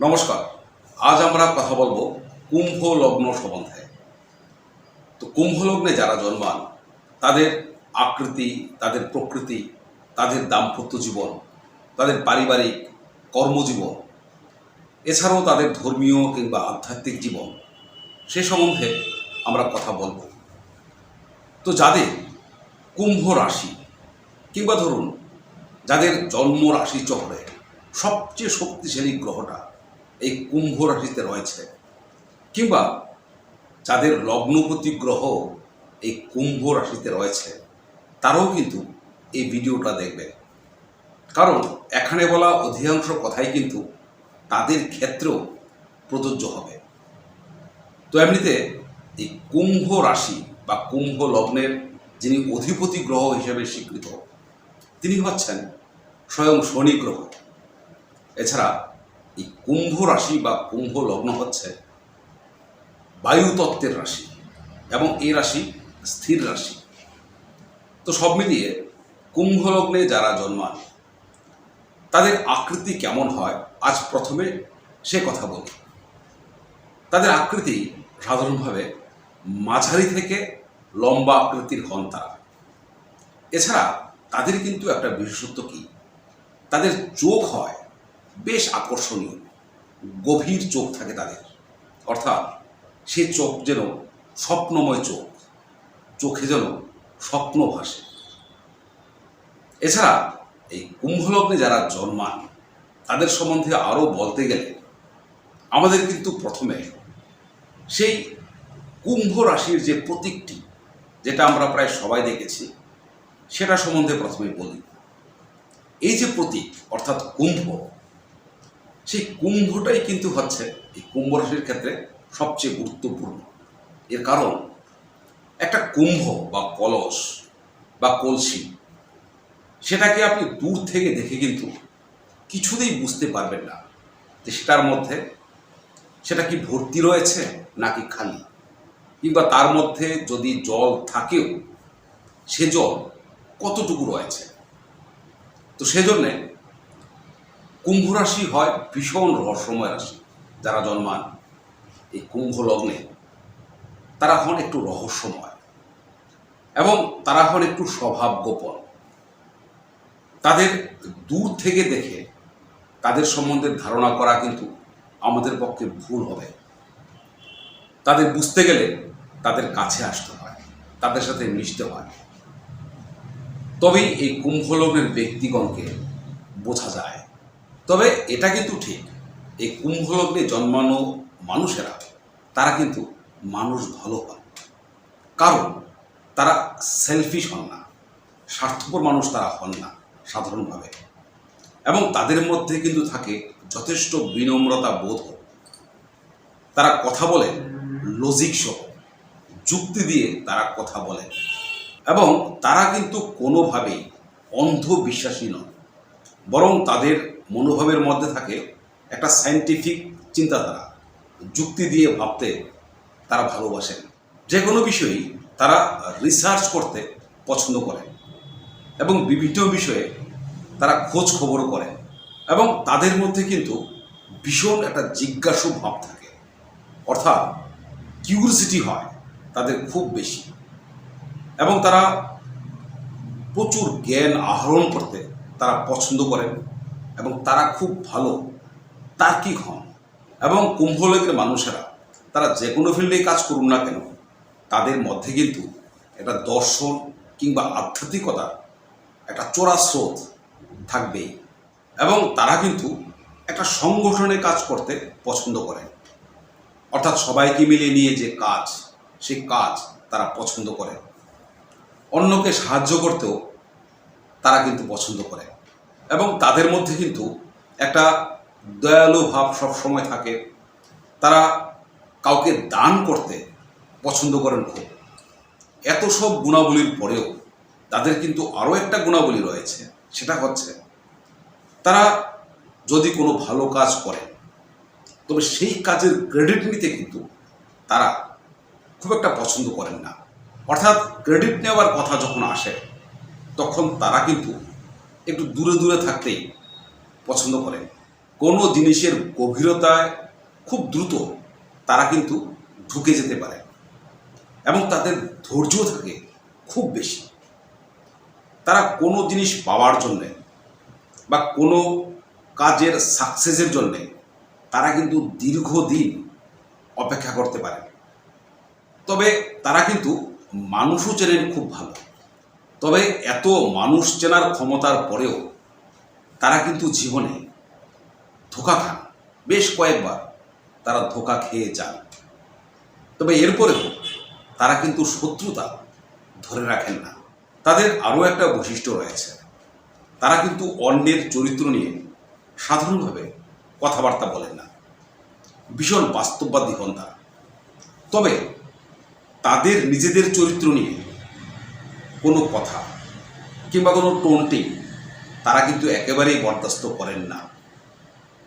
নমস্কার। আজ আমরা কথা বলবো কুম্ভ লগ্ন সম্বন্ধে। তো কুম্ভ লগ্নে যারা জন্মান তাদের আকৃতি, তাদের প্রকৃতি, তাদের দাম্পত্য জীবন, তাদের পারিবারিক কর্মজীবন, এছাড়াও তাদের ধর্মীয় কিংবা আধ্যাত্মিক জীবন, সে সম্বন্ধে আমরা কথা বলবো। তো যাদের কুম্ভ রাশি কিংবা ধরুন যাদের জন্ম রাশি চক্রে সবচেয়ে শক্তিশালী গ্রহটা এই কুম্ভ রাশিতে রয়েছে, কিংবা যাদের লগ্নপতি গ্রহ এই কুম্ভ রাশিতে রয়েছে, তারাও কিন্তু এই ভিডিওটা দেখবে। কারণ এখানে বলা অধিকাংশ কথাই কিন্তু তাদের ক্ষেত্রেও প্রযোজ্য হবে। তো এমনিতে এই কুম্ভ রাশি বা কুম্ভ লগ্নের যিনি অধিপতি গ্রহ হিসেবে স্বীকৃত, তিনি হচ্ছেন স্বয়ং শনি গ্রহ। এছাড়া এই কুম্ভ রাশি বা কুম্ভ লগ্ন হচ্ছে বায়ুতত্ত্বের রাশি এবং এই রাশি স্থির রাশি। তো সব মিলিয়ে কুম্ভ লগ্নে যারা জন্মান তাদের আকৃতি কেমন হয়, আজ প্রথমে সে কথা বলি। তাদের আকৃতি সাধারণভাবে মাঝারি থেকে লম্বা আকৃতির হন তারা। এছাড়া তাদের কিন্তু একটা বিশেষত্ব কি, তাদের চোখ হয় বেশ আকর্ষণীয়, গভীর চোখ থাকে তাদের। অর্থাৎ সে চোখ যেন স্বপ্নময় চোখ, চোখে যেন স্বপ্ন ভাসে। এছাড়া এই কুম্ভলগ্নে যারা জন্মান তাদের সম্বন্ধে আরও বলতে গেলে আমাদের কিন্তু প্রথমে সেই কুম্ভ রাশির যে প্রতীকটি, যেটা আমরা প্রায় সবাই দেখেছি, সেটা সম্বন্ধে প্রথমে বলি। এই যে প্রতীক অর্থাৎ কুম্ভ, সেই কুম্ভটাই কিন্তু হচ্ছে এই কুম্ভ রাশির ক্ষেত্রে সবচেয়ে গুরুত্বপূর্ণ। এর কারণ একটা কুম্ভ বা কলস বা কলসি, সেটাকে আপনি দূর থেকে দেখে কিন্তু কিছুতেই বুঝতে পারবেন না যে সেটার মধ্যে সেটা কি ভর্তি রয়েছে নাকি খালি, কিংবা তার মধ্যে যদি জল থাকেও সে জল কতটুকু রয়েছে। তো সেজন্যে কুম্ভ রাশি হয় ভীষণ রহস্যময় রাশি। যারা জন্মান এই কুম্ভ লগ্নে তারা হন একটু রহস্যময় এবং তারা হন একটু স্বভাব গোপন। তাদের দূর থেকে দেখে তাদের সম্বন্ধে ধারণা করা কিন্তু আমাদের পক্ষে ভুল হবে। তাদের বুঝতে গেলে তাদের কাছে আসতে হয়, তাদের সাথে মিশতে হয়, তবেই এই কুম্ভ লগ্নের ব্যক্তিগণকে বোঝা যায়। তবে এটা কিন্তু ঠিক, এই কুম্ভ লগ্নে জন্মানো মানুষেরা তারা কিন্তু মানুষ ভালো হন, কারণ তারা সেলফিশ হন না, স্বার্থপর মানুষ তারা হন না সাধারণভাবে। এবং তাদের মধ্যে কিন্তু থাকে যথেষ্ট বিনম্রতা বোধ। তারা কথা বলে লজিক সহ, যুক্তি দিয়ে তারা কথা বলে, এবং তারা কিন্তু কোনোভাবেই অন্ধবিশ্বাসী নয়, বরং তাদের মনোভাবের মধ্যে থাকে একটা সায়েন্টিফিক চিন্তাধারা। যুক্তি দিয়ে ভাবতে তারা ভালোবাসেন। যে কোনো বিষয়েই তারা রিসার্চ করতে পছন্দ করেন এবং বিভিন্ন বিষয়ে তারা খোঁজ খবরও করেন। এবং তাদের মধ্যে কিন্তু ভীষণ একটা জিজ্ঞাসু ভাব থাকে, অর্থাৎ কিউরিসিটি হয় তাদের খুব বেশি। এবং তারা প্রচুর জ্ঞান আহরণ করতে তারা পছন্দ করেন এবং তারা খুব ভালো তার্কিক হন। এবং কুম্ভ লগ্নের মানুষেরা তারা যে কোনো ফিল্ডেই কাজ করুন না কেন, তাদের মধ্যে কিন্তু একটা দর্শন কিংবা আধ্যাত্মিকতার একটা চোরা স্রোত থাকবেই। এবং তারা কিন্তু একটা সংগঠনে কাজ করতে পছন্দ করেন, অর্থাৎ সবাইকে মিলিয়ে নিয়ে যে কাজ, সেই কাজ তারা পছন্দ করে। অন্যকে সাহায্য করতেও তারা কিন্তু পছন্দ করে। এবং তাদের মধ্যে কিন্তু একটা দয়ালু ভাব সবসময় থাকে। তারা কাউকে দান করতে পছন্দ করেন খুব। এত সব গুণাবলীর পরেও তাদের কিন্তু আরও একটা গুণাবলী রয়েছে, সেটা হচ্ছে তারা যদি কোনো ভালো কাজ করে তবে সেই কাজের ক্রেডিট নিতে কিন্তু তারা খুব একটা পছন্দ করেন না। অর্থাৎ ক্রেডিট নেওয়ার কথা যখন আসে তখন তারা কিন্তু একটু দূরে দূরে থাকতেই পছন্দ করেন। কোনো জিনিসের গভীরতায় খুব দ্রুত তারা কিন্তু ঢুকে যেতে পারে এবং তাদের ধৈর্য থাকে খুব বেশি। তারা কোনো জিনিস পাওয়ার জন্যে বা কোনো কাজের সাকসেসের জন্যে তারা কিন্তু দীর্ঘদিন অপেক্ষা করতে পারে। তবে তারা কিন্তু মানুষও চেনেন খুব ভালো। তবে এত মানুষ চেনার ক্ষমতার পরেও তারা কিন্তু জীবনে ধোঁকা খান, বেশ কয়েকবার তারা ধোঁকা খেয়ে যান। তবে এরপরেও তারা কিন্তু শত্রুতা ধরে রাখেন না। তাদের আরও একটা বৈশিষ্ট্য রয়েছে, তারা কিন্তু অন্যের চরিত্র নিয়ে সাধারণভাবে কথাবার্তা বলেন না, ভীষণ বাস্তববাদী হন তারা। তবে তাদের নিজেদের চরিত্র নিয়ে কোনো কথা কিংবা কোনো টোনটি তারা কিন্তু একেবারেই বরদাস্ত করেন না।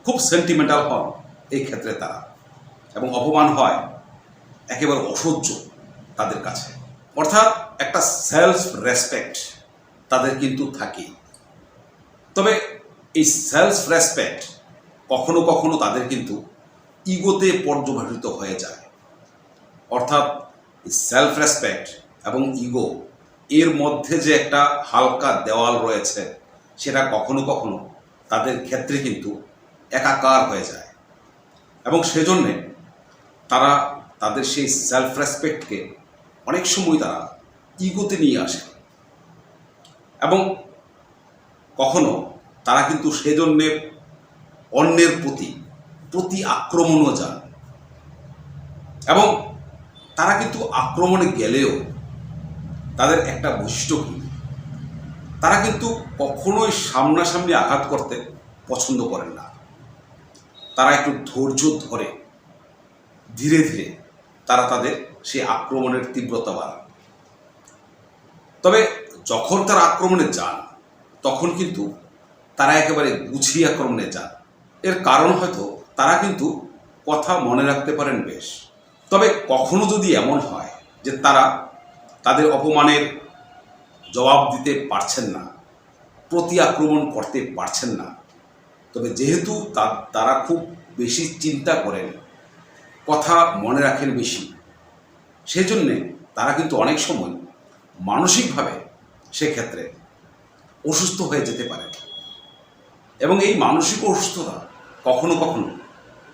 খুব সেন্টিমেন্টাল হন এই ক্ষেত্রে তারা, এবং অপমান হয় একেবারে অসহ্য তাদের কাছে। অর্থাৎ একটা সেলফ রেসপেক্ট তাদের কিন্তু থাকে। তবে এই সেলফ রেসপেক্ট কখনো কখনো তাদের কিন্তু ইগোতে পর্যবসিত হয়ে যায়। অর্থাৎ সেলফ রেসপেক্ট এবং ইগো এর মধ্যে যে একটা হালকা দেওয়াল রয়েছে, সেটা কখনো কখনো তাদের ক্ষেত্রে কিন্তু একাকার হয়ে যায় এবং সেজন্যে তারা তাদের সেই সেলফ রেসপেক্টকে অনেক সময় তারা ইগোতে নিয়ে আসে এবং কখনো তারা কিন্তু সেজন্যে অন্যের প্রতি আক্রমণও যান। এবং তারা কিন্তু আক্রমণে গেলেও তাদের একটা বৈশিষ্ট্য কি, তারা কিন্তু কখনোই সামনাসামনি আঘাত করতে পছন্দ করেন না। তারা একটু ধৈর্য ধরে ধীরে ধীরে তারা তাদের সেই আক্রমণের তীব্রতা বাড়ান। তবে যখন তারা আক্রমণে যান তখন কিন্তু তারা একেবারে গুছিয়ে আক্রমণে যান। এর কারণ হয়তো তারা কিন্তু কথা মনে রাখতে পারেন বেশ। তবে কখনো যদি এমন হয় যে তারা তাদের অপমানের জবাব দিতে পারছেন না, প্রতি আক্রমণ করতে পারছেন না, তবে যেহেতু তারা খুব বেশি চিন্তা করেন, কথা মনে রাখেন বেশি, সেজন্যে তারা কিন্তু অনেক সময় মানসিকভাবে সেক্ষেত্রে অসুস্থ হয়ে যেতে পারে এবং এই মানসিক অসুস্থতা কখনো কখনো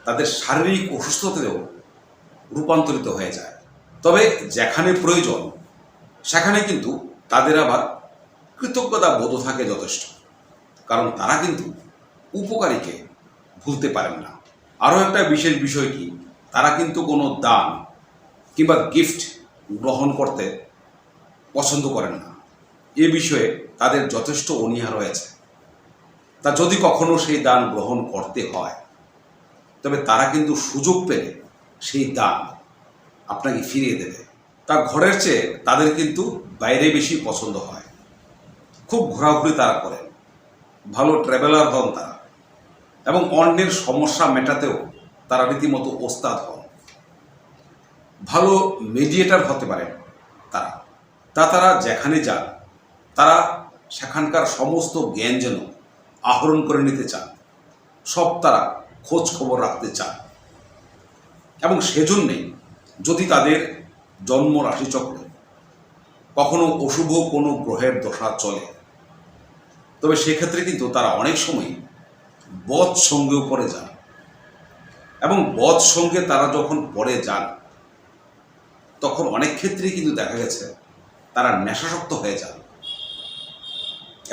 তাদের শারীরিক অসুস্থতাতেও রূপান্তরিত হয়ে যায়। তবে যেখানে প্রয়োজন সেখানে কিন্তু তাদের আবার কৃতজ্ঞতা বোধ থাকে যথেষ্ট, কারণ তারা কিন্তু উপকারীকে ভুলতে পারেন না। আরও একটা বিশেষ বিষয় কি, তারা কিন্তু কোনো দান কিংবা গিফট গ্রহণ করতে পছন্দ করেন না। এ বিষয়ে তাদের যথেষ্ট অনীহা রয়েছে। তা যদি কখনো সেই দান গ্রহণ করতে হয়, তবে তারা কিন্তু সুযোগ পেলে সেই দান আপনাকে ফিরিয়ে দেবে। তা ঘরের চেয়ে তাদের কিন্তু বাইরে বেশি পছন্দ হয়। খুব ঘোরাঘুরি তারা করেন, ভালো ট্রাভেলার হন তারা, এবং অন্যের সমস্যা মেটাতেও তারা রীতিমতো ওস্তাদ হন। ভালো মিডিয়েটর হতে পারেন তারা। তারা যেখানে যান তারা সেখানকার সমস্ত জ্ঞান যেন আহরণ করে নিতে চান, সব তারা খোঁজ খবর রাখতে চান। এবং সেজন্যেই যদি তাদের জন্ম রাশিচক্রে কখনো অশুভ কোনো গ্রহের দশা চলে, তবে সেক্ষেত্রে কিন্তু তারা অনেক সময় বদ সঙ্গেও পড়ে যান। এবং বদ সঙ্গে তারা যখন পড়ে যান তখন অনেক ক্ষেত্রেই কিন্তু দেখা গেছে তারা নেশাসক্ত হয়ে যান।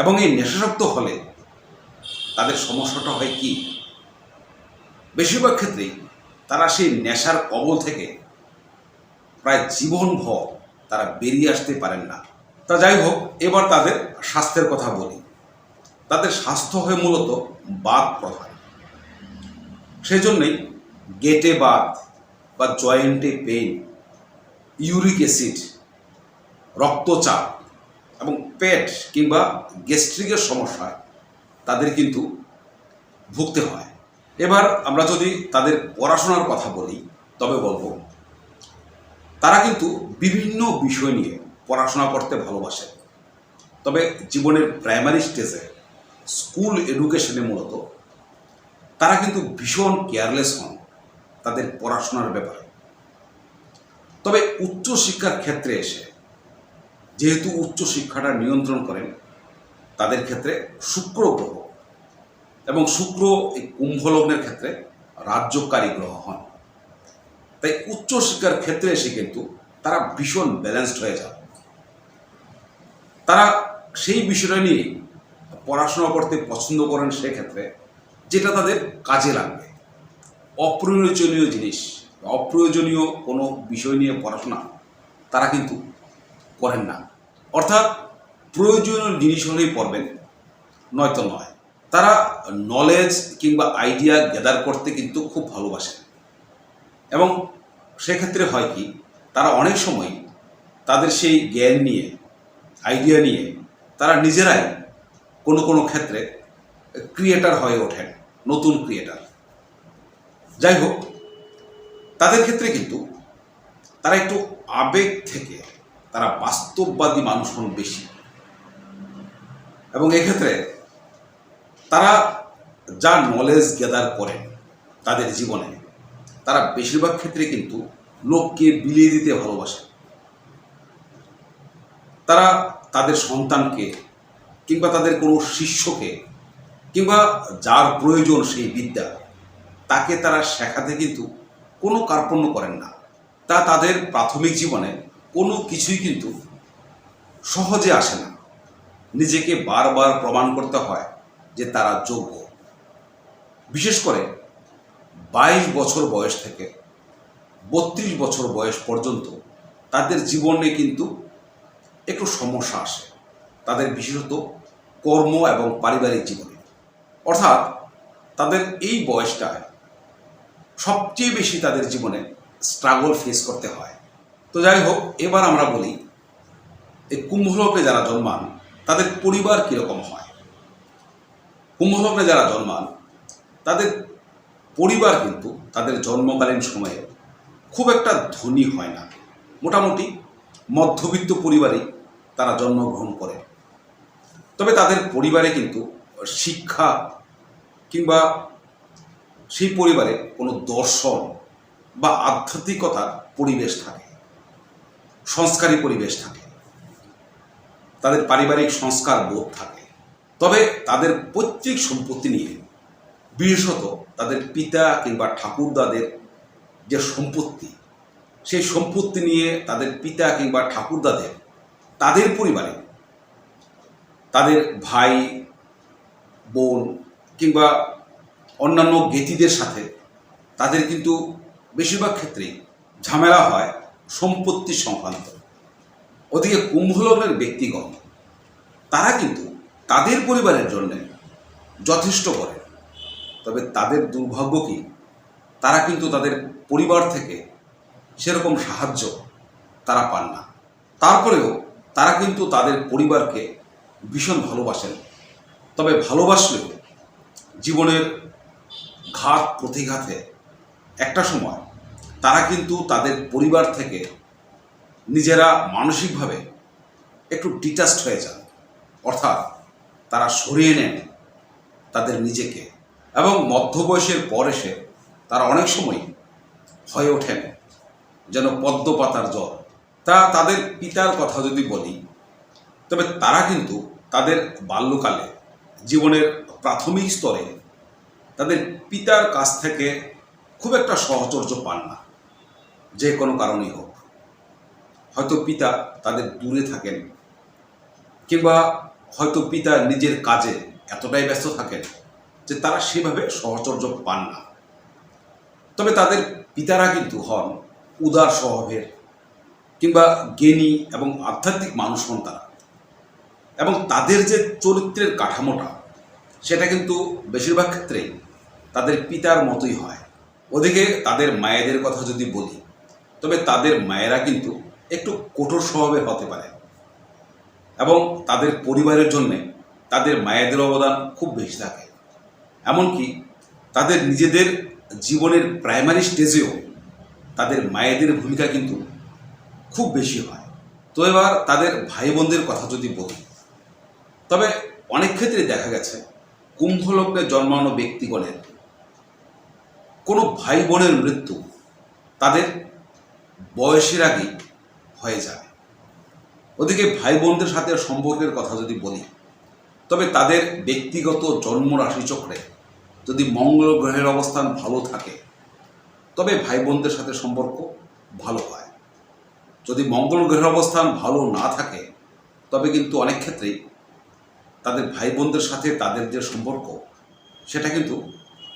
এবং এই নেশাসক্ত হলে তাদের সমস্যাটা হয় কি, বেশিরভাগ ক্ষেত্রেই তারা সেই নেশার কবল থেকে প্রায় জীবনভর তারা বেরিয়ে আসতে পারেন না। তা যাই হোক, এবার তাদের স্বাস্থ্যের কথা বলি। তাদের স্বাস্থ্য হয় মূলত বাত প্রধান। সেই জন্যেই গেটে বাত বা জয়েন্টে পেইন, ইউরিক অ্যাসিড, রক্তচাপ এবং পেট কিংবা গ্যাস্ট্রিকের সমস্যায় তাদের কিন্তু ভুগতে হয়। এবার আমরা যদি তাদের পড়াশোনার কথা বলি, তবে বলবো তারা কিন্তু বিভিন্ন বিষয় নিয়ে পড়াশোনা করতে ভালোবাসে। তবে জীবনের প্রাইমারি স্টেজে স্কুল এডুকেশনে মূলত তারা কিন্তু ভীষণ কেয়ারলেস হন তাদের পড়াশোনার ব্যাপারে। তবে উচ্চশিক্ষার ক্ষেত্রে এসে যেহেতু উচ্চশিক্ষাটা নিয়ন্ত্রণ করেন তাদের ক্ষেত্রে শুক্র গ্রহ, এবং শুক্র এই কুম্ভ লগ্নের ক্ষেত্রে রাজ্যকারী গ্রহ হন। তাই উচ্চশিক্ষার ক্ষেত্রে এসে কিন্তু তারা ভীষণ ব্যালেন্সড হয়ে যান। তারা সেই বিষয়টা নিয়ে পড়াশোনা করতে পছন্দ করেন, সেক্ষেত্রে যেটা তাদের কাজে লাগবে। অপ্রয়োজনীয় জিনিস, অপ্রয়োজনীয় কোনো বিষয় নিয়ে পড়াশোনা তারা কিন্তু করেন না। অর্থাৎ প্রয়োজনীয় জিনিস হলেই পড়বেন, নয়তো নয়। তারা নলেজ কিংবা আইডিয়া গ্যাদার করতে কিন্তু খুব ভালোবাসেন, এবং সেক্ষেত্রে হয় কি, তারা অনেক সময় তাদের সেই জ্ঞান নিয়ে, আইডিয়া নিয়ে তারা নিজেরাই কোনো কোনো ক্ষেত্রে ক্রিয়েটার হয়ে ওঠেন, নতুন ক্রিয়েটার। যাই হোক, তাদের ক্ষেত্রে কিন্তু তারা একটু আবেগ থেকে তারা বাস্তববাদী মানুষ হন বেশি, এবং এক্ষেত্রে তারা যা নলেজ গ্যাদার করেন তাদের জীবনে, তারা বেশিরভাগ ক্ষেত্রে কিন্তু লোককে বিলিয়ে দিতে ভালোবাসে। তারা তাদের সন্তানকে কিংবা তাদের কোনো শিষ্যকে কিংবা যার প্রয়োজন সেই বিদ্যা, তাকে তারা শেখাতে কিন্তু কোনো কার্পণ্য করেন না। তা তাদের প্রাথমিক জীবনে কোনো কিছুই কিন্তু সহজে আসে না। নিজেকে বারবার প্রমাণ করতে হয় যে তারা যোগ্য। বিশেষ করে 22 বছর বয়স থেকে 32 বছর বয়স পর্যন্ত তাদের জীবনে কিন্তু একটু সমস্যা আসে, তাদের বিশেষত কর্ম এবং পারিবারিক জীবনে। অর্থাৎ তাদের এই বয়সটায় সবচেয়ে বেশি তাদের জীবনে স্ট্রাগল ফেস করতে হয়। তো যাই হোক, এবার আমরা বলি এই কুম্ভলগ্নে যারা জন্মান তাদের পরিবার কীরকম হয়। কুম্ভলগ্নে যারা জন্মান তাদের পরিবার কিন্তু তাদের জন্মকালীন সময়ে খুব একটা ধনী হয় না, মোটামুটি মধ্যবিত্ত পরিবারেই তারা জন্মগ্রহণ করে। তবে তাদের পরিবারে কিন্তু শিক্ষা কিংবা সেই পরিবারে কোনো দর্শন বা আধ্যাত্মিকতার পরিবেশ থাকে, সংস্কারী পরিবেশ থাকে, তাদের পারিবারিক সংস্কার বোধ থাকে। তবে তাদের পৈতৃক সম্পত্তি নিয়ে, বিশেষত তাদের পিতা কিংবা ঠাকুরদাদের যে সম্পত্তি, সেই সম্পত্তি নিয়ে তাদের পিতা কিংবা ঠাকুরদাদের তাদের পরিবারে তাদের ভাই বোন কিংবা অন্যান্য জ্ঞাতিদের সাথে তাদের কিন্তু বেশিরভাগ ক্ষেত্রেই ঝামেলা হয় সম্পত্তি সংক্রান্ত। ওদিকে কুম্ভলগ্নের ব্যক্তিগণ তারা কিন্তু তাদের পরিবারের জন্য যথেষ্ট করে। তবে তাদের দুর্ভাগ্য কি, তারা কিন্তু তাদের পরিবার থেকে সেরকম সাহায্য তারা পান না। তারপরেও তারা কিন্তু তাদের পরিবারকে ভীষণ ভালোবাসেন। তবে ভালোবাসলেও জীবনের ঘাত প্রতিঘাতে একটা সময় তারা কিন্তু তাদের পরিবার থেকে নিজেরা মানসিকভাবে একটু ডিটাচড হয়ে যান। অর্থাৎ তারা সরিয়ে নেন তাদের নিজেকে, এবং মধ্যবয়সের পর এসে তারা অনেক সময় হয়ে ওঠেন যেন পদ্ম পাতার জল। তা তাদের পিতার কথা যদি বলি, তবে তারা কিন্তু তাদের বাল্যকালে জীবনের প্রাথমিক স্তরে তাদের পিতার কাছ থেকে খুব একটা সাহচর্য পান না, যে কোনো কারণেই হোক। হয়তো পিতা তাদের দূরে থাকেন, কিংবা হয়তো পিতা নিজের কাজে এতটাই ব্যস্ত থাকেন যে তারা সেভাবে সাহচর্য পান না। তবে তাদের পিতারা কিন্তু হন উদার স্বভাবের কিংবা জ্ঞানী এবং আধ্যাত্মিক মানুষ হন তারা, এবং তাদের যে চরিত্রের কাঠামোটা সেটা কিন্তু বেশিরভাগ ক্ষেত্রেই তাদের পিতার মতোই হয়। ওদিকে তাদের মায়েদের কথা যদি বলি, তবে তাদের মায়েরা কিন্তু একটু কঠোর স্বভাবের হতে পারে, এবং তাদের পরিবারের জন্যে তাদের মায়েদের অবদান খুব বেশি থাকে। এমনকি তাদের নিজেদের জীবনের প্রাইমারি স্টেজেও তাদের মায়েদের ভূমিকা কিন্তু খুব বেশি হয়। তো এবার তাদের ভাই বোনদের কথা যদি বলি, তবে অনেক ক্ষেত্রে দেখা গেছে কুম্ভলগ্নে জন্মানো ব্যক্তিগণের কোনো ভাই বোনের মৃত্যু তাদের বয়সের আগেই হয়ে যায়। ওদিকে ভাই বোনদের সাথে সম্পর্কের কথা যদি বলি, তবে তাদের ব্যক্তিগত জন্ম রাশিচক্রে যদি মঙ্গল গ্রহের অবস্থান ভালো থাকে তবে ভাই বোনদের সাথে সম্পর্ক ভালো হয়। যদি মঙ্গল গ্রহের অবস্থান ভালো না থাকে তবে কিন্তু অনেক ক্ষেত্রেই তাদের ভাই বোনদের সাথে তাদের যে সম্পর্ক সেটা কিন্তু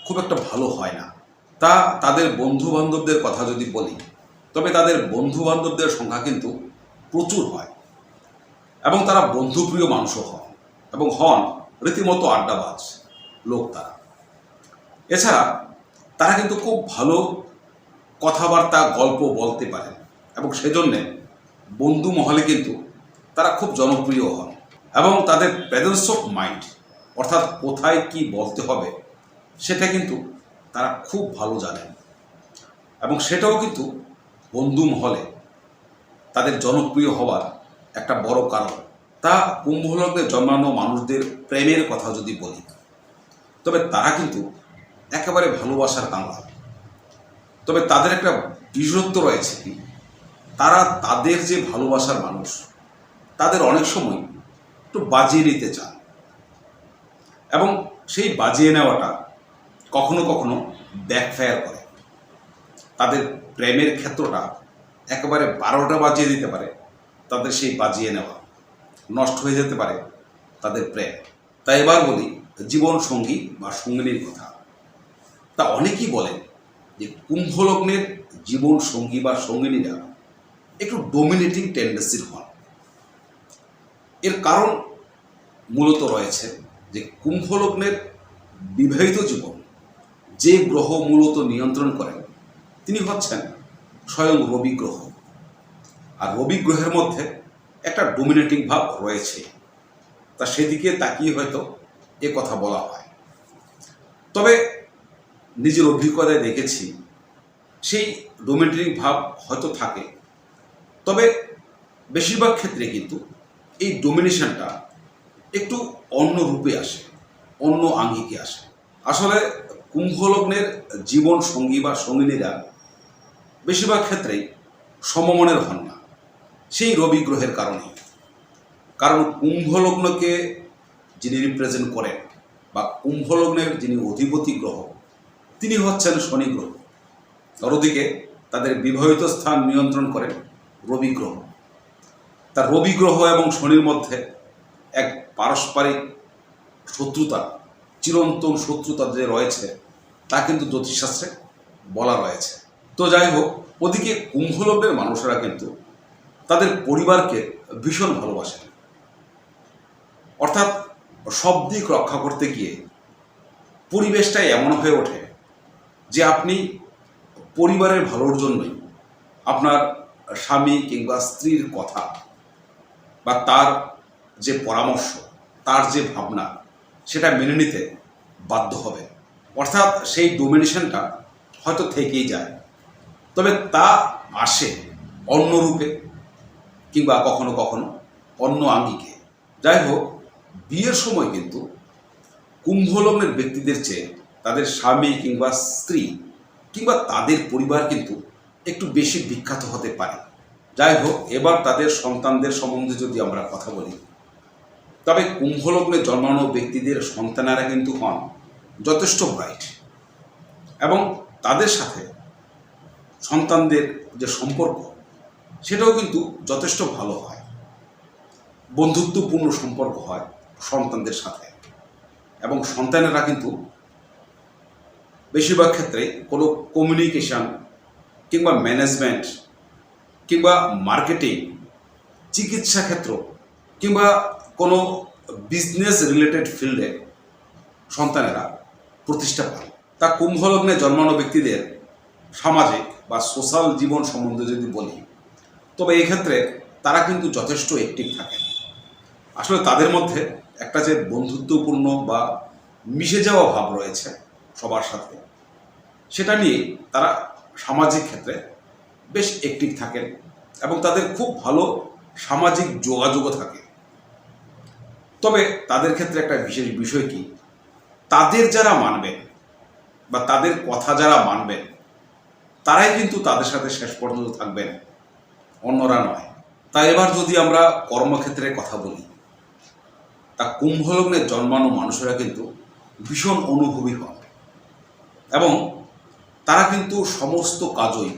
খুব একটা ভালো হয় না। তাদের বন্ধু বান্ধবদের কথা যদি বলি, তবে তাদের বন্ধু বান্ধবদের সংখ্যা কিন্তু প্রচুর হয় এবং তারা বন্ধুপ্রিয় মানুষও হন এবং হন রীতিমতো আড্ডাবাজ লোক তারা। এছাড়া তারা কিন্তু খুব ভালো কথাবার্তা গল্প বলতে পারেন এবং সেজন্যে বন্ধু মহলে কিন্তু তারা খুব জনপ্রিয় হন এবং তাদের প্রেজেন্স অফ মাইন্ড, অর্থাৎ কোথায় কি বলতে হবে সেটা কিন্তু তারা খুব ভালো জানেন এবং সেটাও কিন্তু বন্ধু মহলে তাদের জনপ্রিয় হওয়ার একটা বড় কারণ। কুম্ভ লগ্নে জন্মানো মানুষদের প্রেমের কথা যদি বলি, তবে তারা কিন্তু একেবারে ভালোবাসার কাঙ্গাল। তবে তাদের একটা বিশেষত্ব রয়েছে কি, তারা তাদের যে ভালোবাসার মানুষ তাদের অনেক সময় একটু বাজিয়ে নিতে চান এবং সেই বাজিয়ে নেওয়াটা কখনো কখনো ব্যাকফায়ার করে। তাদের প্রেমের ক্ষেত্রটা একেবারে 12টা বাজিয়ে দিতে পারে, তাদের সেই বাজিয়ে নেওয়া নষ্ট হয়ে যেতে পারে তাদের প্রেম। তাই এবার বলি জীবন সঙ্গী বা সঙ্গিনীর কথা। অনেকেই বলেন যে কুম্ভ লগ্নের জীবন সঙ্গী বা সঙ্গিনীরা একটু ডোমিনেটিং টেন্ডেন্সির হন। এর কারণ মূলত রয়েছে যে কুম্ভ লগ্নের বিবাহিত জীবন যে গ্রহ মূলত নিয়ন্ত্রণ করেন তিনি হচ্ছেন স্বয়ং রবি গ্রহ। আর রবি গ্রহের মধ্যে একটা ডোমিনেটিং ভাব রয়েছে, সেদিকে তাকিয়ে হয়তো এ কথা বলা হয়। তবে নিজের অভিজ্ঞতায় দেখেছি সেই ডোমিনেটিং ভাব হয়তো থাকে, তবে বেশিরভাগ ক্ষেত্রে কিন্তু এই ডোমিনেশনটা একটু অন্য রূপে আসে, অন্য আঙ্গিকে আসে। আসলে কুম্ভ লগ্নের জীবন সঙ্গী বা সঙ্গিনীরা বেশিরভাগ ক্ষেত্রেই সমমনের হন না, সেই রবি গ্রহের কারণেই। কারণ কুম্ভ লগ্নকে যিনি রিপ্রেজেন্ট করেন বা কুম্ভ লগ্নের যিনি অধিপতি গ্রহ তিনি হচ্ছেন শনি গ্রহ। অন্যদিকে তাদের বিবাহিত স্থান নিয়ন্ত্রণ করেন রবি গ্রহ। রবি গ্রহ এবং শনির মধ্যে এক পারস্পরিক শত্রুতা, চিরন্তন শত্রুতা যে রয়েছে তা কিন্তু জ্যোতিষশাস্ত্রে বলা রয়েছে। যাই হোক, ওদিকে কুম্ভ লগ্নের মানুষেরা কিন্তু তাদের পরিবারকে ভীষণ ভালোবাসেন, অর্থাৎ সব দিক রক্ষা করতে গিয়ে পরিবেশটাই এমন হয়ে ওঠে যে আপনি পরিবারের ভালোর জন্যই আপনার স্বামী কিংবা স্ত্রীর কথা বা তার যে পরামর্শ, তার যে ভাবনা সেটা মেনে নিতে বাধ্য হবে। অর্থাৎ সেই ডোমিনেশনটা হয়তো থেকেই যায়, তবে তা আসে অন্য রূপে কিংবা কখনো কখনো অন্য আঙ্গিকে। যাই হোক, বিয়ের সময় কিন্তু কুম্ভ লগ্নের ব্যক্তিদের চেয়ে তাদের স্বামী কিংবা স্ত্রী কিংবা তাদের পরিবার কিন্তু একটু বেশি বিখ্যাত হতে পারে। যাই হোক, এবার তাদের সন্তানদের সম্বন্ধে যদি আমরা কথা বলি, তবে কুম্ভ লগ্নে জন্মানো ব্যক্তিদের সন্তানেরা কিন্তু হন যথেষ্ট ব্রাইট এবং তাদের সাথে সন্তানদের যে সম্পর্ক সেটাও কিন্তু যথেষ্ট ভালো হয়, বন্ধুত্বপূর্ণ সম্পর্ক হয় সন্তানদের সাথে। এবং সন্তানেরা কিন্তু বেশিরভাগ ক্ষেত্রে কোনো কমিউনিকেশন কিংবা ম্যানেজমেন্ট কিংবা মার্কেটিং, চিকিৎসা ক্ষেত্র কিংবা কোনো বিজনেস রিলেটেড ফিল্ডে সন্তানেরা প্রতিষ্ঠা পায়। কুম্ভ লগ্নে জন্মানো ব্যক্তিদের সামাজিক বা সোশ্যাল জীবন সম্বন্ধে যদি বলি, তবে এই ক্ষেত্রে তারা কিন্তু যথেষ্ট অ্যাক্টিভ থাকেন। আসলে তাদের মধ্যে একটা যে বন্ধুত্বপূর্ণ বা মিশে যাওয়া ভাব রয়েছে সবার সাথে, সেটা নিয়ে তারা সামাজিক ক্ষেত্রে বেশ অ্যাক্টিভ থাকেন এবং তাদের খুব ভালো সামাজিক যোগাযোগও থাকে। তবে তাদের ক্ষেত্রে একটা বিশেষ বিষয় কি, তাদের যারা মানবেন বা তাদের কথা যারা মানবেন তারাই কিন্তু তাদের সাথে শেষ পর্যন্ত থাকবেন, অন্যরা নয়। তাই এবার যদি আমরা কর্মক্ষেত্রে কথা বলি, তা কুম্ভ লগ্নে জন্মানো মানুষেরা কিন্তু ভীষণ অনুভবী হন এবং তারা কিন্তু সমস্ত কাজই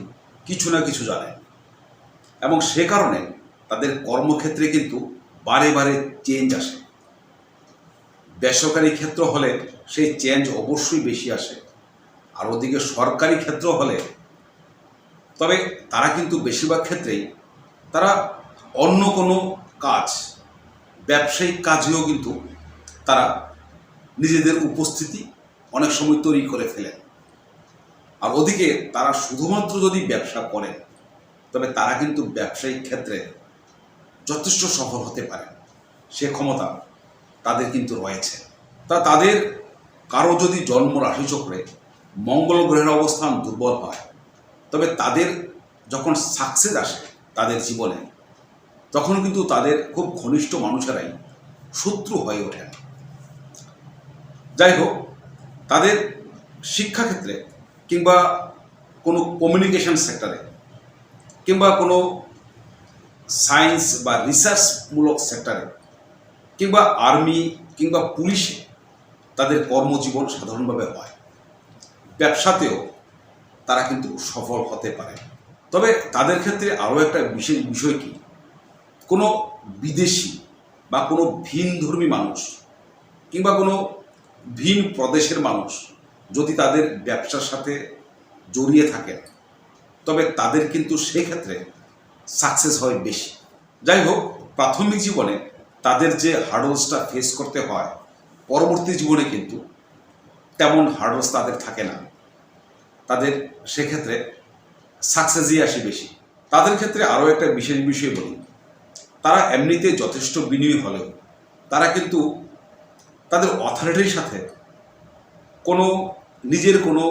কিছু না কিছু জানেন এবং সে কারণে তাদের কর্মক্ষেত্রে কিন্তু বারে বারে চেঞ্জ আসে। বেসরকারি ক্ষেত্র হলে সেই চেঞ্জ অবশ্যই বেশি আসে, আর ওদিকে সরকারি ক্ষেত্র হলে তবে তারা কিন্তু বেশিরভাগ ক্ষেত্রেই তারা অন্য কোনো কাজ, ব্যবসায়িক কাজেও কিন্তু তারা নিজেদের উপস্থিতি অনেক সময় তৈরি করে ফেলেন। আর ওদিকে তারা শুধুমাত্র যদি ব্যবসা করেন তবে তারা কিন্তু ব্যবসায়িক ক্ষেত্রে যথেষ্ট সফল হতে পারে, সে ক্ষমতা তাদের কিন্তু রয়েছে। তাদের কারো যদি জন্ম রাশিচক্রে মঙ্গল গ্রহের অবস্থান দুর্বল হয় তবে তাদের যখন সাকসেস আসে তাদের জীবনে, তখন কিন্তু তাদের খুব ঘনিষ্ঠ মানুষেরাই শত্রু হয়ে ওঠেন। যাই হোক, তাদের শিক্ষাক্ষেত্রে কিংবা কোনো কমিউনিকেশন সেক্টরে কিংবা কোনো সায়েন্স বা রিসার্চমূলক সেক্টরে কিংবা আর্মি কিংবা পুলিশে তাদের কর্মজীবন সাধারণভাবে হয়। ব্যবসাতেও তারা কিন্তু সফল হতে পারে। তবে তাদের ক্ষেত্রে আরও একটা বিশেষ বিষয় কি, কোনো বিদেশি বা কোনো ভিনধর্মী মানুষ কিংবা কোনো ভিন প্রদেশের মানুষ যদি তাদের ব্যবসার সাথে জড়িয়ে থাকেন তবে তাদের কিন্তু সেক্ষেত্রে সাকসেস হয় বেশি। যাই হোক, প্রাথমিক জীবনে তাদের যে হার্ডলসটা ফেস করতে হয়, পরবর্তী জীবনে কিন্তু তেমন হার্ডলস তাদের থাকে না, তাদের সেক্ষেত্রে সাকসেসই আসে বেশি। তাদের ক্ষেত্রে আরও একটা বিশেষ বিষয় বলি, তারা এমনিতে যথেষ্ট বিনয়ী হলেও তারা কিন্তু তাদের অথরিটির সাথে কোনো নিজের কোনো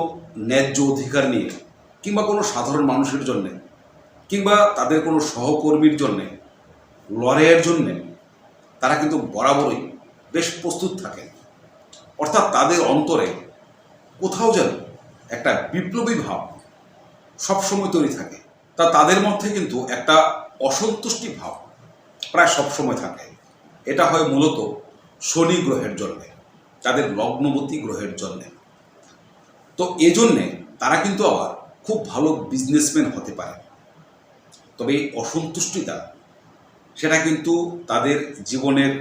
ন্যায্য অধিকার নিয়ে কিংবা কোনো সাধারণ মানুষের জন্যে কিংবা তাদের কোনো সহকর্মীর জন্যে লড়াইয়ের জন্যে তারা কিন্তু বরাবরই বেশ প্রস্তুত থাকে। অর্থাৎ তাদের অন্তরে কোথাও যেন একটা বিপ্লবী ভাব সবসময় তৈরি থাকে। তাদের মধ্যে কিন্তু একটা অসন্তুষ্টি ভাব প্রায় সবসময় থাকে। এটা হয় মূলত শনি গ্রহের জন্যে, তাদের লগ্নবতী গ্রহের জন্যে। তো এজন্যে তারা কিন্তু আবার খুব ভালো বিজনেসম্যান হতে পারে। তবে এই অসন্তুষ্টিটা সেটা কিন্তু তাদের জীবনের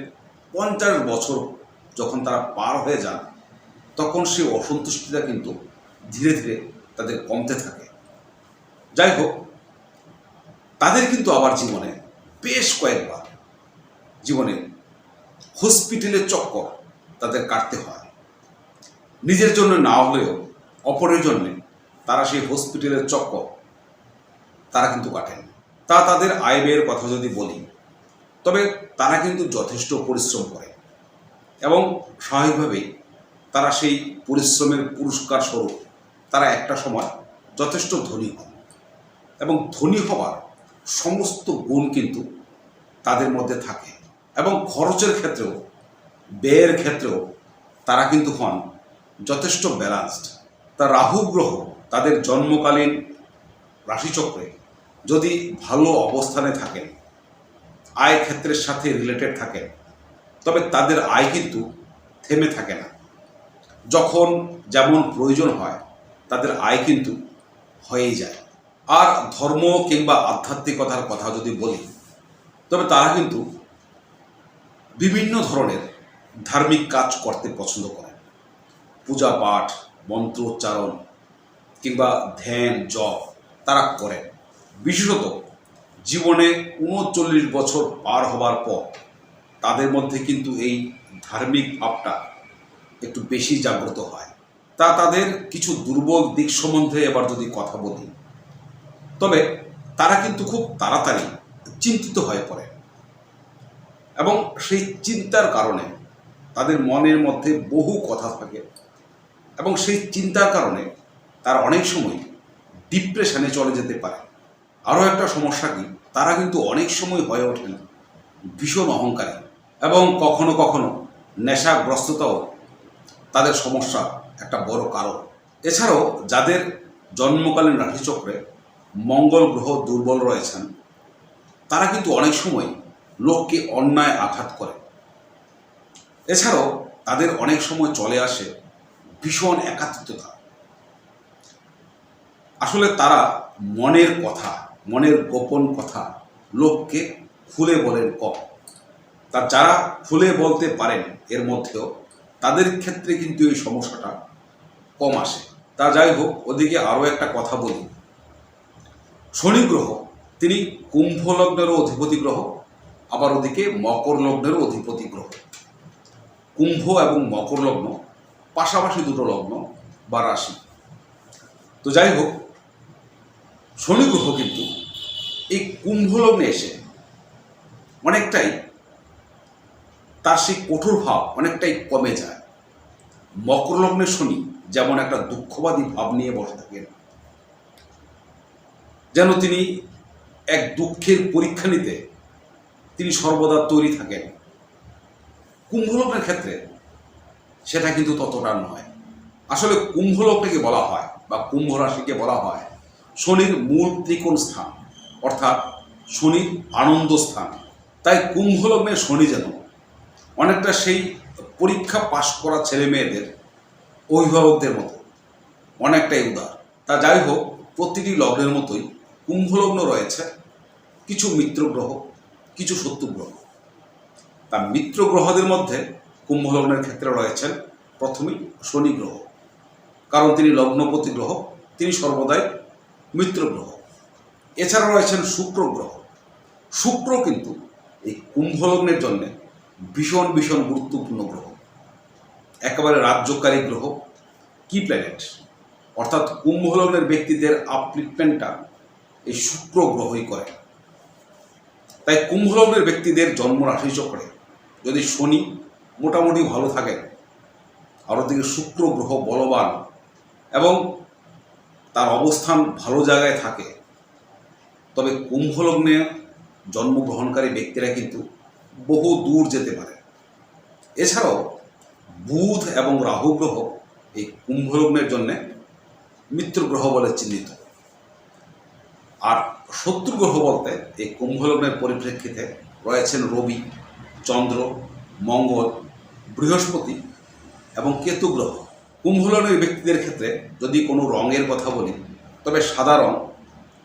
50 বছর যখন তারা পার হয়ে যান তখন সেই অসন্তুষ্টিটা কিন্তু ধীরে ধীরে তাদের কমতে থাকে। যাই হোক, তাদের কিন্তু আবার জীবনে বেশ কয়েকবার জীবনে হসপিটালের চক্কর তাদের কাটতে হয়। নিজের জন্য না হলেও অপরের জন্যে তারা সেই হসপিটালের চক্কর তারা কিন্তু কাটেন। তাদের আয় ব্যয়ের কথা যদি বলি তবে তারা কিন্তু যথেষ্ট পরিশ্রম করে এবং স্বাভাবিকভাবেই তারা সেই পরিশ্রমের পুরস্কার স্বরূপ তারা একটা সময় যথেষ্ট ধনী হন এবং ধনী হওয়ার সমস্ত গুণ কিন্তু তাদের মধ্যে থাকে এবং খরচের ক্ষেত্রেও ব্যয়ের ক্ষেত্রেও তারা কিন্তু হন যথেষ্ট ব্যালান্সড। রাহু গ্রহ তাদের জন্মকালীন রাশিচক্রে যদি ভালো অবস্থানে থাকেন, আয় ক্ষেত্রের সাথে রিলেটেড থাকেন, তবে তাদের আয় কিন্তু থেমে থাকে না। যখন যেমন প্রয়োজন হয় তাদের আয় কিন্তু হয়েই যায়। আর ধর্ম কিংবা আধ্যাত্মিকতার কথা যদি বলি তবে তারা কিন্তু বিভিন্ন ধরনের ধার্মিক কাজ করতে পছন্দ করেন। পূজা পাঠ, মন্ত্রোচ্চারণ কিংবা ধ্যান জপ তারা করেন। বিশেষত জীবনে 39 বছর পার হবার পর তাদের মধ্যে কিন্তু এই ধার্মিক ভাবটা একটু বেশি জাগ্রত হয়। তাদের কিছু দুর্বল দিক সম্বন্ধে এবার যদি কথা বলি তবে তারা কিন্তু খুব তাড়াতাড়ি চিন্তিত হয়ে পড়ে এবং সেই চিন্তার কারণে তাদের মনের মধ্যে বহু কথা থাকে এবং সেই চিন্তার কারণে তারা অনেক সময় ডিপ্রেশনে চলে যেতে পারে। আরও একটা সমস্যা কি, তারা কিন্তু অনেক সময় হয়ে ওঠেন ভীষণ অহংকারী এবং কখনো কখনো নেশাগ্রস্ততাও তাদের সমস্যা একটা বড় কারণ। এছাড়াও যাদের জন্মকালীন রাশিচক্রে মঙ্গল গ্রহ দুর্বল রয়েছেন তারা কিন্তু অনেক সময় লোককে অন্যায় আঘাত করে। এছাড়াও তাদের অনেক সময় চলে আসে ভীষণ একাত্মতা। আসলে তারা মনের কথা, মনের গোপন কথা লোককে খুলে বলেন কম। তা যারা খুলে বলতে পারেন এর মধ্যেও তাদের ক্ষেত্রে কিন্তু এই সমস্যাটা কম আসে। তা যাই হোক, ওদিকে আরও একটা কথা বলি। শনি গ্রহ তিনি কুম্ভ লগ্নেরও অধিপতি গ্রহ, আবার ওদিকে মকর লগ্নেরও অধিপতি গ্রহ। কুম্ভ এবং মকর লগ্ন পাশাপাশি দুটো লগ্ন বা রাশি। তো যাই হোক, শনি গ্রহ কিন্তু এই কুম্ভ লগ্নে এসে অনেকটাই তার সেই কঠোর ভাব অনেকটাই কমে যায়। মকর লগ্নের শনি যেমন একটা দুঃখবাদী ভাব নিয়ে বসে থাকেন, যেন তিনি এক দুঃখের পরীক্ষা নিতে তিনি সর্বদা তৈরি থাকেন। কুম্ভ লগ্নের ক্ষেত্রে সেটা কিন্তু ততটা নয়। আসলে কুম্ভ লগ্নকে বলা হয় বা কুম্ভ রাশিকে বলা হয় শনির মূল ত্রিকোণ স্থান, অর্থাৎ শনির আনন্দ স্থান। তাই কুম্ভ লগ্নের শনি যেন অনেকটা সেই পরীক্ষা পাশ করা ছেলে মেয়েদের অভিভাবকদের মতো অনেকটাই উদার। তা যাই হোক, প্রতিটি লগ্নের মতোই কুম্ভ লগ্ন রয়েছে কিছু মিত্র গ্রহ, কিছু শত্রু গ্রহ। তা মিত্র গ্রহদের মধ্যে কুম্ভ লগ্নের ক্ষেত্রে রয়েছেন প্রথমেই শনি গ্রহ, কারণ তিনি লগ্নপতি গ্রহ, তিনি সর্বদাই মিত্র গ্রহ। এছাড়া রয়েছেন শুক্র গ্রহ। শুক্র কিন্তু এই কুম্ভ লগ্নের জন্য ভীষণ ভীষণ গুরুত্বপূর্ণ গ্রহ, একেবারে রাজ্যকারী গ্রহ, কি প্ল্যানেট। অর্থাৎ কুম্ভ লগ্নের ব্যক্তিদের আপলিফমেন্টটা এই শুক্র গ্রহই করে। তাই কুম্ভ লগ্নের ব্যক্তিদের জন্ম রাশি চক্রে যদি শনি মোটামুটি ভালো থাকেন, আর ওদিকে শুক্র গ্রহ বলবান এবং তার অবস্থান ভালো জায়গায় থাকে, তবে কুম্ভ লগ্নে জন্মগ্রহণকারী ব্যক্তিরা কিন্তু বহু দূর যেতে পারে। এছাড়াও বুধ এবং রাহু গ্রহ এই কুম্ভ লগ্নের জন্যে মিত্র গ্রহ বলে চিহ্নিত। আর শত্রু গ্রহ বলতে এই কুম্ভ লগ্নের পরিপ্রেক্ষিতে রয়েছেন রবি, চন্দ্র, মঙ্গল, বৃহস্পতি এবং কেতু গ্রহ। কুম্ভ লগ্নের ব্যক্তিদের ক্ষেত্রে যদি কোনো রঙের কথা বলি, তবে সাদা রং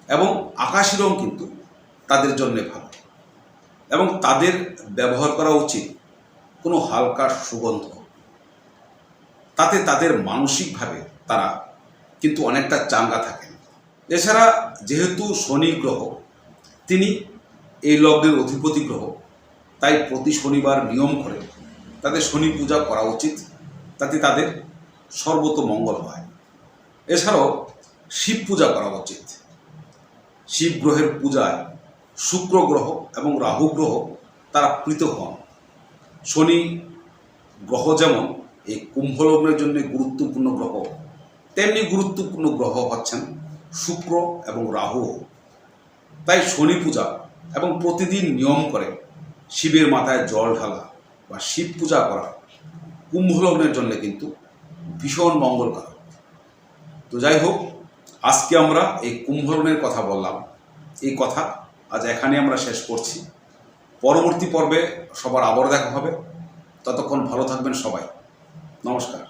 এবং আকাশি রং কিন্তু তাদের জন্য ভালো, এবং তাদের ব্যবহার করা উচিত কোনো হালকা সুগন্ধ। তাতে তাদের মানসিকভাবে তারা কিন্তু অনেকটা চাঙ্গা থাকেন। এছাড়া যেহেতু শনি গ্রহ তিনি এই লগ্নের অধিপতি গ্রহ, তাই প্রতি শনিবার নিয়ম করে তাদের শনি পূজা করা উচিত, তাতে তাদের সর্বত মঙ্গল হয়। এছাড়াও শিব পূজা করা উচিত। শিব গ্রহের পূজায় শুক্র গ্রহ এবং রাহু গ্রহ তারা প্রীত হন। শনি গ্রহ যেমন এই কুম্ভ লগ্নের জন্য গুরুত্বপূর্ণ গ্রহ, তেমনি গুরুত্বপূর্ণ গ্রহ হচ্ছেন শুক্র এবং রাহু। তাই শনি পূজা এবং প্রতিদিন নিয়ম করে শিবের মাথায় জল ঢালা বা শিব পূজা করা কুম্ভ লগ্নের জন্য কিন্তু ভীষণ মঙ্গলকারক। তো যাই হোক, আজকে আমরা এই কুম্ভ লগ্নের কথা বললাম। এই কথা আজ এখানে আমরা শেষ করছি। পরবর্তী পর্বে সবার আবার দেখা হবে। ততক্ষণ ভালো থাকবেন সবাই। নমস্কার।